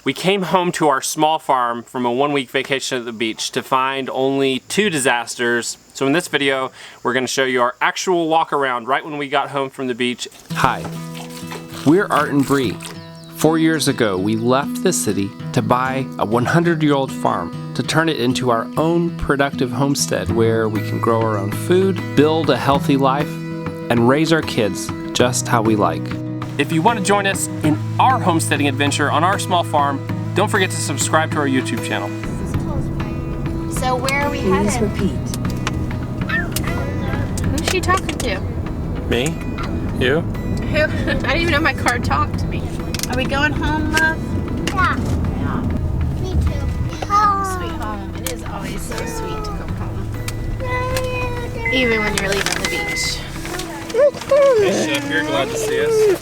We came home to our small farm from a 1-week vacation at the beach to find only 2 disasters. So in this video, we're going to show you our actual walk around right when we got home from the beach. Hi, we're Art and Bree. 4 years ago, we left the city to buy a 100-year-old farm to turn it into our own productive homestead where we can grow our own food, build a healthy life, and raise our kids just how we like. If you want to join us in our homesteading adventure on our small farm, don't forget to subscribe to our YouTube channel. So where are we headed? Please repeat. Who's she talking to? Me? You? Who? I didn't even know my car talked to me. Are we going home, love? Yeah. Yeah. Me too. Sweet home. It is always so sweet to come home. Even when you're leaving the beach. Hey Chef, you're glad to see us.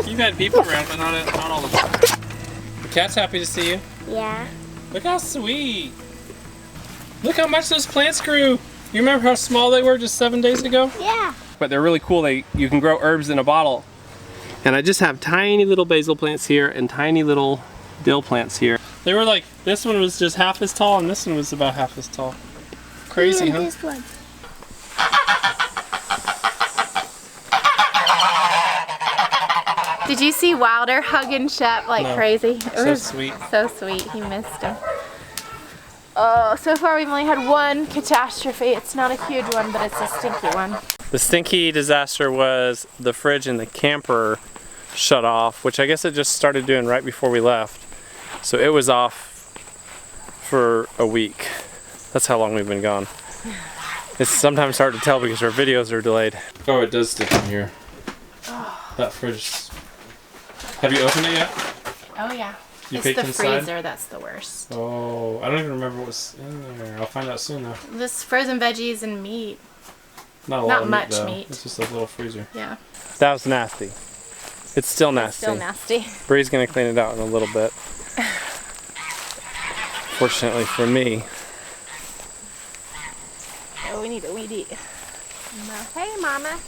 You've had people around, but not all the time. The cat's happy to see you. Yeah. Look how sweet. Look how much those plants grew. You remember how small they were just 7 days ago? Yeah. But they're really cool. You can grow herbs in a bottle. And I just have tiny little basil plants here and tiny little dill plants here. They were like, this one was just half as tall and this one was about half as tall. Crazy, huh? This one. Did you see Wilder hugging Shep like crazy? It So was sweet. so sweet. He missed him. Oh, so far we've only had one catastrophe. It's not a huge one, but it's a stinky one. The stinky disaster was the fridge in the camper shut off, which I guess it just started doing right before we left. So it was off for a week. That's how long we've been gone. It's sometimes hard to tell because our videos are delayed. Oh, it does stick in here. That fridge. Have you opened it yet? Oh yeah. You It's peeked the inside? freezer that's the worst. Oh, I don't even remember what's in there. I'll find out soon though. This frozen veggies and meat. Not a lot Not of much meat, though. meat. It's just a little freezer. Yeah. That was nasty. It's still nasty. Still nasty. Bree's gonna clean it out in a little bit. Fortunately for me. Oh, we need a weed eat. Hey, Mama.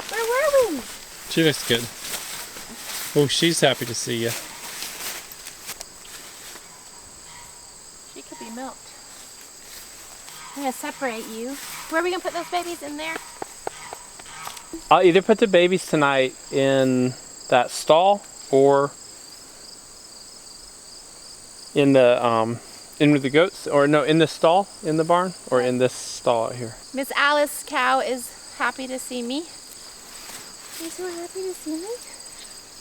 Where were we? She looks good. Oh, she's happy to see you. She could be milked. I'm gonna separate you. Where are we gonna put those babies in there? I'll either put the babies tonight in that stall or in the in with the goats, or no, in the stall in the barn, or in this stall out here. Miss Alice cow is happy to see me. Are you so happy to see me?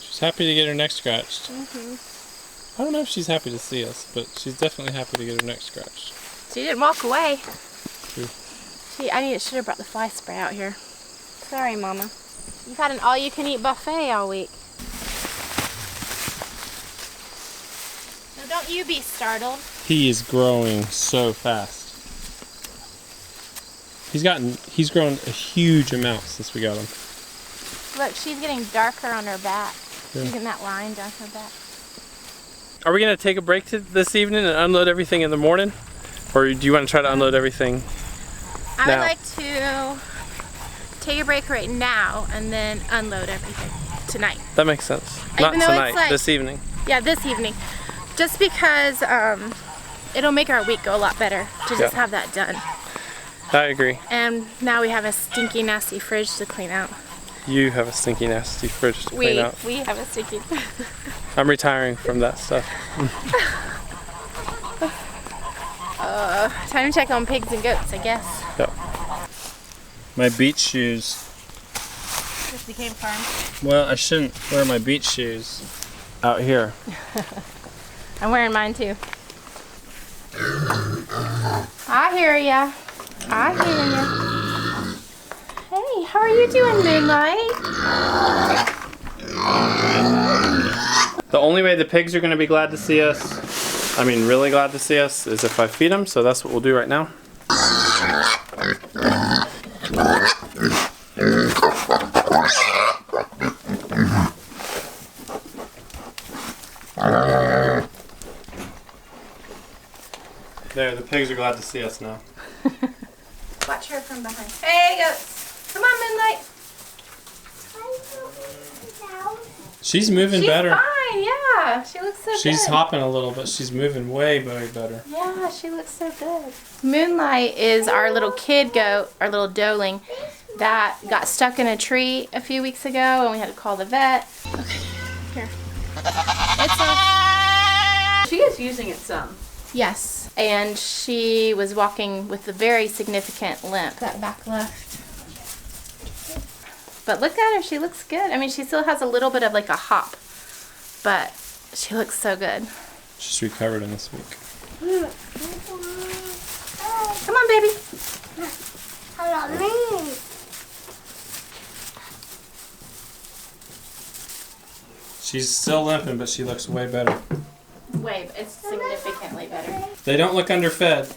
She's happy to get her neck scratched. I don't know if she's happy to see us, but she's definitely happy to get her neck scratched. She didn't walk away. True. I should have brought the fly spray out here. Sorry, Mama. You've had an all-you-can-eat buffet all week. So don't you be startled. He is growing so fast. He's grown a huge amount since we got him. Look, she's getting darker on her back. Yeah. She's getting that line down her back. Are we gonna take a break this evening and unload everything in the morning? Or do you want to try to unload everything I now? would like to take a break right now and then unload everything tonight. That makes sense. Even Not though tonight, it's like- this evening. Yeah, this evening. Just because it'll make our week go a lot better to just Yeah. have that done. I agree. And now we have a stinky, nasty fridge to clean out. You have a stinky, nasty fridge to clean out. We have a stinky. I'm retiring from that stuff. Time to check on pigs and goats, I guess. Yep. My beach shoes. Just became farm. Well, I shouldn't wear my beach shoes out here. I'm wearing mine too. I hear ya. I hear ya. Hey, how are you doing, Moonlight? The only way the pigs are going to be glad to see us, I mean really glad to see us, is if I feed them, so that's what we'll do right now. There, the pigs are glad to see us now. Watch her from behind. Hey, goats. Come on, Moonlight. Hi, She's moving better. Fine, yeah. She looks so good. She's hopping a little, but she's moving way better. Yeah, she looks so good. Moonlight is our little kid goat, our little doeling, that got stuck in a tree a few weeks ago and we had to call the vet. Okay, here. She is using it some. Yes, and she was walking with a very significant limp. That back left. But look at her, she looks good. I mean, she still has a little bit of like a hop, but she looks so good. She's recovered in this week. Come on, baby. She's still limping, but she looks way better. It's significantly better. They don't look underfed.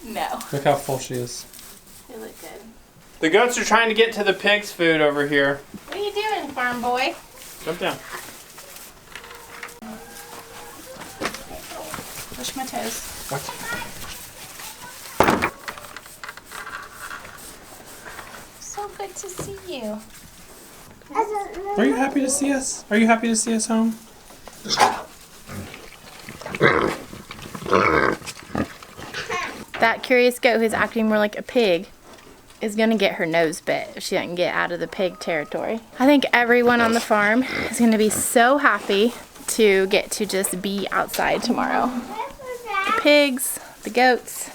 No. Look how full she is. They look good. The goats are trying to get to the pig's food over here. What are you doing, farm boy? Jump down. Push my toes. What? So good to see you. Are you happy to see us? Are you happy to see us home? That curious goat who's acting more like a pig is gonna get her nose bit if she doesn't get out of the pig territory. I think everyone on the farm is gonna be so happy to get to just be outside tomorrow. The pigs, the goats,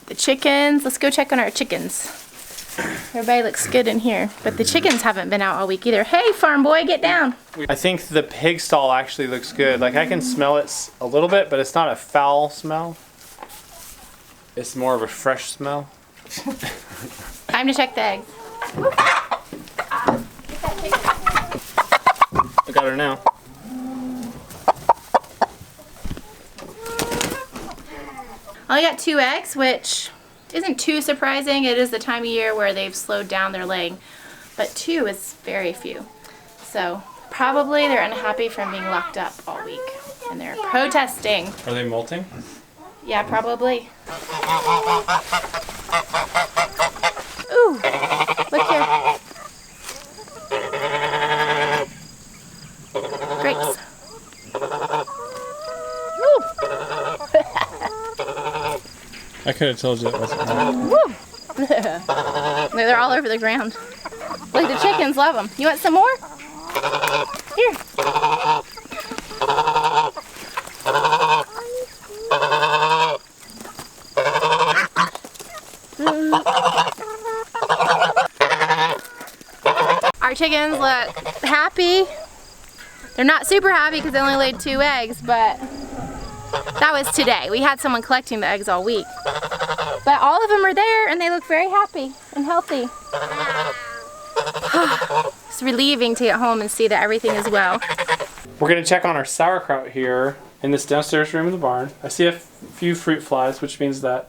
the chickens. Let's go check on our chickens. Everybody looks good in here, but the chickens haven't been out all week either. Hey, farm boy, get down. I think the pig stall actually looks good. Like I can smell it a little bit, but it's not a foul smell. It's more of a fresh smell. Time to check the eggs. I got her now. I only got 2 eggs, which isn't too surprising. It is the time of year where they've slowed down their laying, but 2 is very few. So probably they're unhappy from being locked up all week and they're protesting. Are they molting? Yeah, probably. Ooh, look here. Grapes. Woo. I could have told you that wasn't right. Woo. They're all over the ground. Look, the chickens love them. You want some more? Here. Our chickens look happy. They're not super happy because they only laid 2 eggs, but that was today. We had someone collecting the eggs all week. But all of them are there and they look very happy and healthy. It's relieving to get home and see that everything is well. We're gonna check on our sauerkraut here in this downstairs room of the barn. I see a few fruit flies, which means that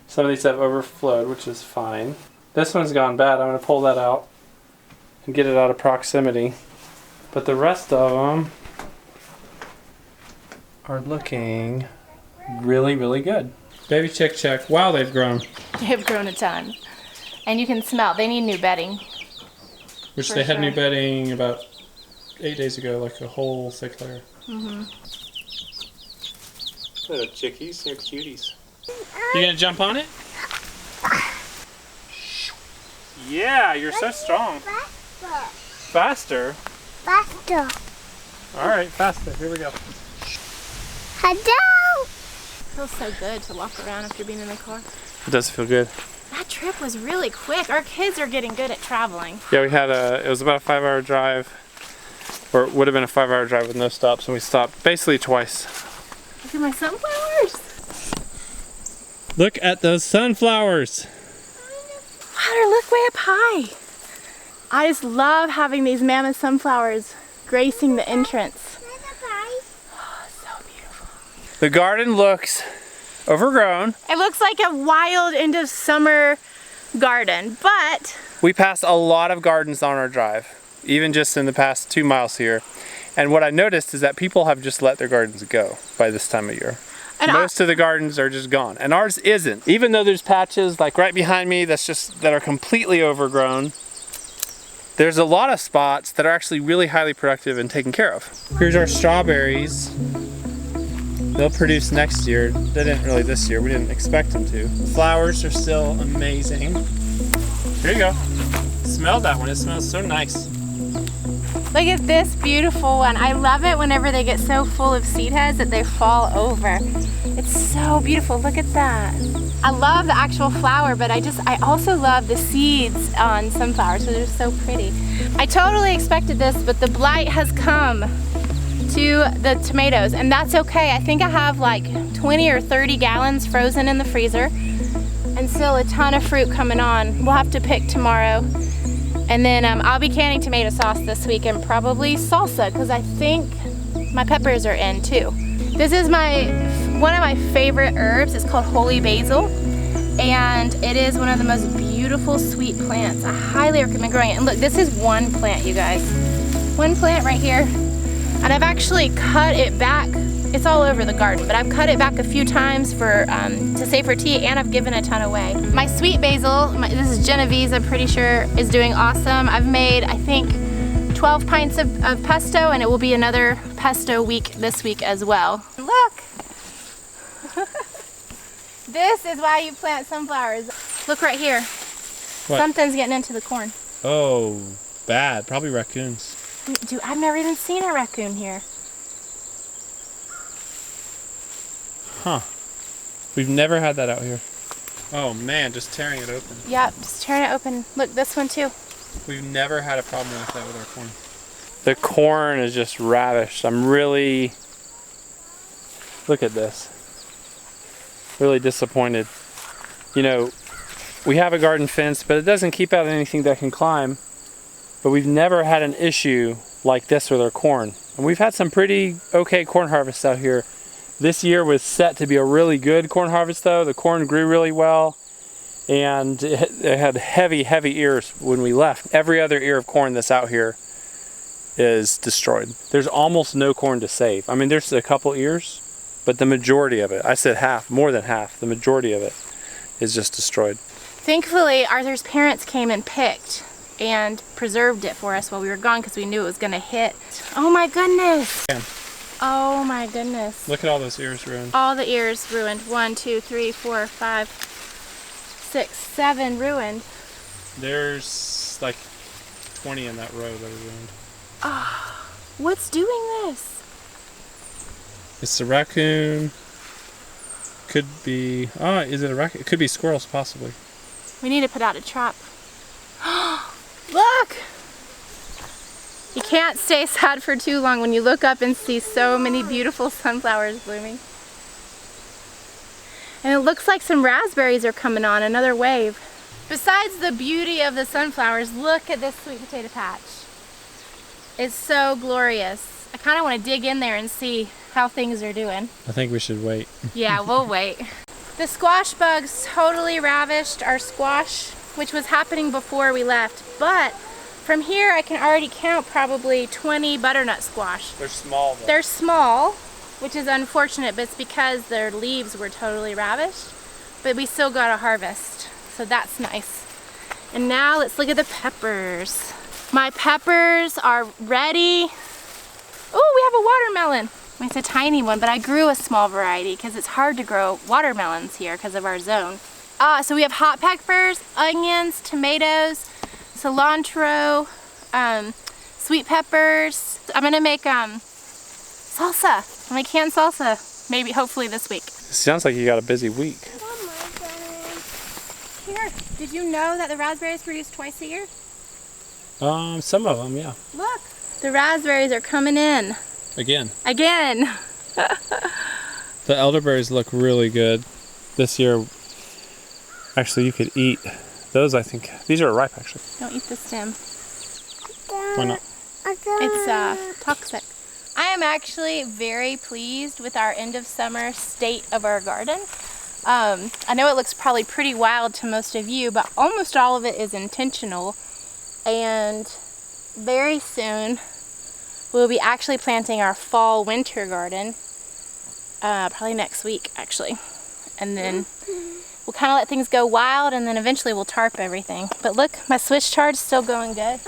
some of these have overflowed, which is fine. This one's gone bad. I'm gonna pull that out and get it out of proximity. But the rest of them are looking really, really good. Baby chick check. Wow, they've grown. They've grown a ton. And you can smell, they need new bedding. Which For they had sure. new bedding about 8 days ago, like a whole thick layer. Mm-hmm. Little chickies, they're cuties. You gonna jump on it? Yeah, you're so strong. Faster? Faster. Alright, faster. Here we go. Hello. Feels so good to walk around after being in the car. It does feel good. That trip was really quick. Our kids are getting good at traveling. Yeah, it was about a 5-hour drive. Or it would have been a 5-hour drive with no stops, and we stopped basically twice. Look at my sunflowers. Look at those sunflowers! Water, look way up high. I just love having these mammoth sunflowers gracing the entrance. Oh, so beautiful. The garden looks overgrown. It looks like a wild end of summer garden, but We passed a lot of gardens on our drive, even just in the past 2 miles here. And what I noticed is that people have just let their gardens go by this time of year. And Most of the gardens are just gone, and ours isn't. Even though there's patches like right behind me that are completely overgrown, there's a lot of spots that are actually really highly productive and taken care of. Here's our strawberries. They'll produce next year. They didn't really this year. We didn't expect them to. The flowers are still amazing. Here you go. Smell that one. It smells so nice. Look at this beautiful one. I love it whenever they get so full of seed heads that they fall over. It's so beautiful. Look at that. I love the actual flower, but I also love the seeds on sunflowers, so they're so pretty. I totally expected this, but the blight has come to the tomatoes, and that's okay. I think I have like 20 or 30 gallons frozen in the freezer, and still a ton of fruit coming on. We'll have to pick tomorrow. And then I'll be canning tomato sauce this week and probably salsa, because I think my peppers are in too. This is one of my favorite herbs. It's called holy basil, and it is one of the most beautiful sweet plants. I highly recommend growing it. And look, this is one plant, you guys. One plant right here. And I've actually cut it back. It's all over the garden, but I've cut it back a few times to save for tea, and I've given a ton away. My sweet basil, this is Genevieve's, I'm pretty sure, is doing awesome. I've made, I think, 12 pints of pesto, and it will be another pesto week this week as well. Look! This is why you plant sunflowers. Look right here. What? Something's getting into the corn. Oh, bad. Probably raccoons. Dude, I've never even seen a raccoon here. Huh. We've never had that out here. Oh man, just tearing it open. Yep, just tearing it open. Look, this one too. We've never had a problem like that with our corn. The corn is just ravished. I'm really, look at this. Really disappointed. You know, we have a garden fence, but it doesn't keep out anything that can climb. But we've never had an issue like this with our corn. And we've had some pretty okay corn harvests out here. This year was set to be a really good corn harvest though. The corn grew really well, and it had heavy ears when we left. Every other ear of corn that's out here is destroyed. There's almost no corn to save. I mean, there's a couple ears, but the majority of it, I said half, more than half, the majority of it is just destroyed. Thankfully, Arthur's parents came and picked and preserved it for us while we were gone, because we knew it was gonna hit. Oh my goodness. Yeah. Oh my goodness. Look at all those ears ruined. All the ears ruined. 1, 2, 3, 4, 5, 6, 7 ruined. There's like 20 in that row that are ruined. Oh, what's doing this? It's a raccoon. Could be, is it a raccoon? It could be squirrels possibly. We need to put out a trap. Look! You can't stay sad for too long when you look up and see so many beautiful sunflowers blooming. And it looks like some raspberries are coming on, another wave. Besides the beauty of the sunflowers, look at this sweet potato patch. It's so glorious. I kind of want to dig in there and see how things are doing. I think we should wait. Yeah, we'll wait. The squash bugs totally ravished our squash, which was happening before we left, but from here I can already count probably 20 butternut squash. They're small though. They're small, which is unfortunate, but it's because their leaves were totally ravished, but we still got a harvest, so that's nice. And now let's look at the peppers. My peppers are ready. Oh, we have a watermelon. It's a tiny one, but I grew a small variety because it's hard to grow watermelons here because of our zone. So we have hot peppers, onions, tomatoes, cilantro, sweet peppers. I'm gonna make salsa. I'm gonna can salsa, maybe, hopefully this week. It sounds like you got a busy week. Here, did you know that the raspberries produce twice a year? Some of them, yeah. Look, the raspberries are coming in. Again. The elderberries look really good this year. Actually, you could eat those, I think. These are ripe, actually. Don't eat the stem. Why not? It's toxic. I am actually very pleased with our end of summer state of our garden. I know it looks probably pretty wild to most of you, but almost all of it is intentional. And very soon, we'll be actually planting our fall winter garden, probably next week actually. And then we'll kind of let things go wild, and then eventually we'll tarp everything. But look, my Swiss chard's still going good.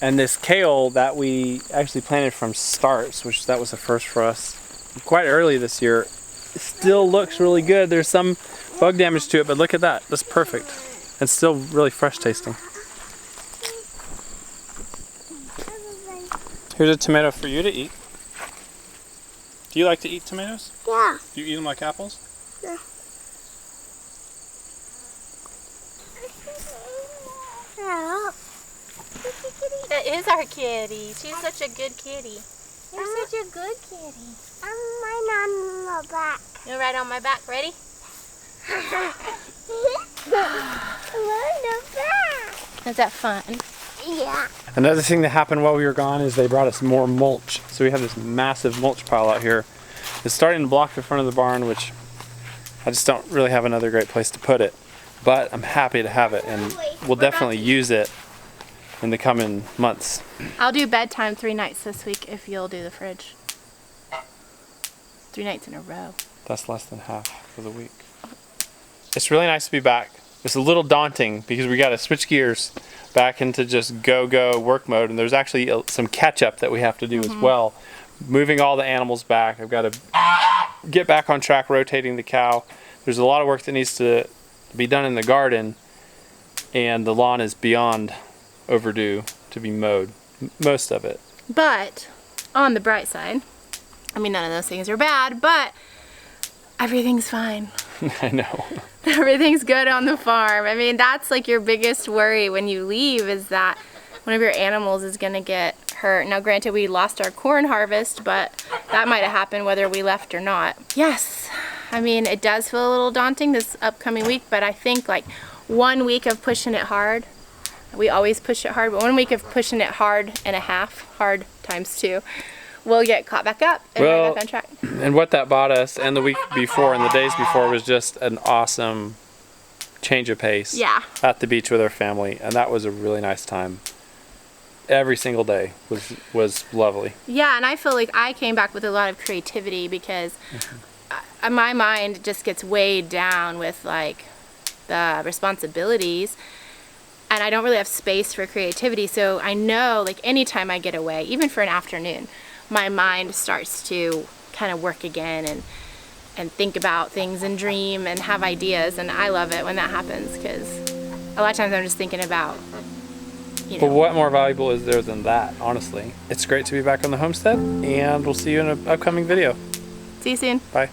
And this kale that we actually planted from starts, which that was a first for us quite early this year, it still looks really good. There's some bug damage to it, but look at that. That's perfect. And still really fresh tasting. Here's a tomato for you to eat. Do you like to eat tomatoes? Yeah. Do you eat them like apples? Yeah. That is our kitty. She's such a good kitty. You're such a good kitty. I'm right on the back. You're right on my back. Ready? Is that fun? Yeah. Another thing that happened while we were gone is they brought us more mulch. So we have this massive mulch pile out here. It's starting to block the front of the barn, which I just don't really have another great place to put it. But I'm happy to have it, and we'll definitely use it in the coming months. I'll do bedtime 3 nights this week if you'll do the fridge. 3 nights in a row. That's less than half for the week. It's really nice to be back. It's a little daunting because we got to switch gears back into just go work mode, and there's actually some catch up that we have to do as well. Moving all the animals back. I've got to get back on track rotating the cow. There's a lot of work that needs to be done in the garden, and the lawn is beyond overdue to be mowed, most of it. But on the bright side, I mean, none of those things are bad, but everything's fine. I know. Everything's good on the farm. I mean, that's like your biggest worry when you leave, is that one of your animals is going to get hurt. Now, granted, we lost our corn harvest, but that might have happened whether we left or not. Yes, I mean, it does feel a little daunting this upcoming week, but I think like 1 week of pushing it hard, we always push it hard, but 1 week of pushing it hard and a half, hard times 2, we'll get caught back up and right back on track. And what that bought us, and the week before and the days before, was just an awesome change of pace. Yeah. At the beach with our family, and that was a really nice time. Every single day was lovely. Yeah, and I feel like I came back with a lot of creativity because my mind just gets weighed down with like the responsibilities, and I don't really have space for creativity. So I know like anytime I get away, even for an afternoon, my mind starts to kind of work again and think about things and dream and have ideas, and I love it when that happens because a lot of times I'm just thinking about, you know. But what more valuable is there than that, honestly? It's great to be back on the homestead, and we'll see you in an upcoming video. See you soon. Bye.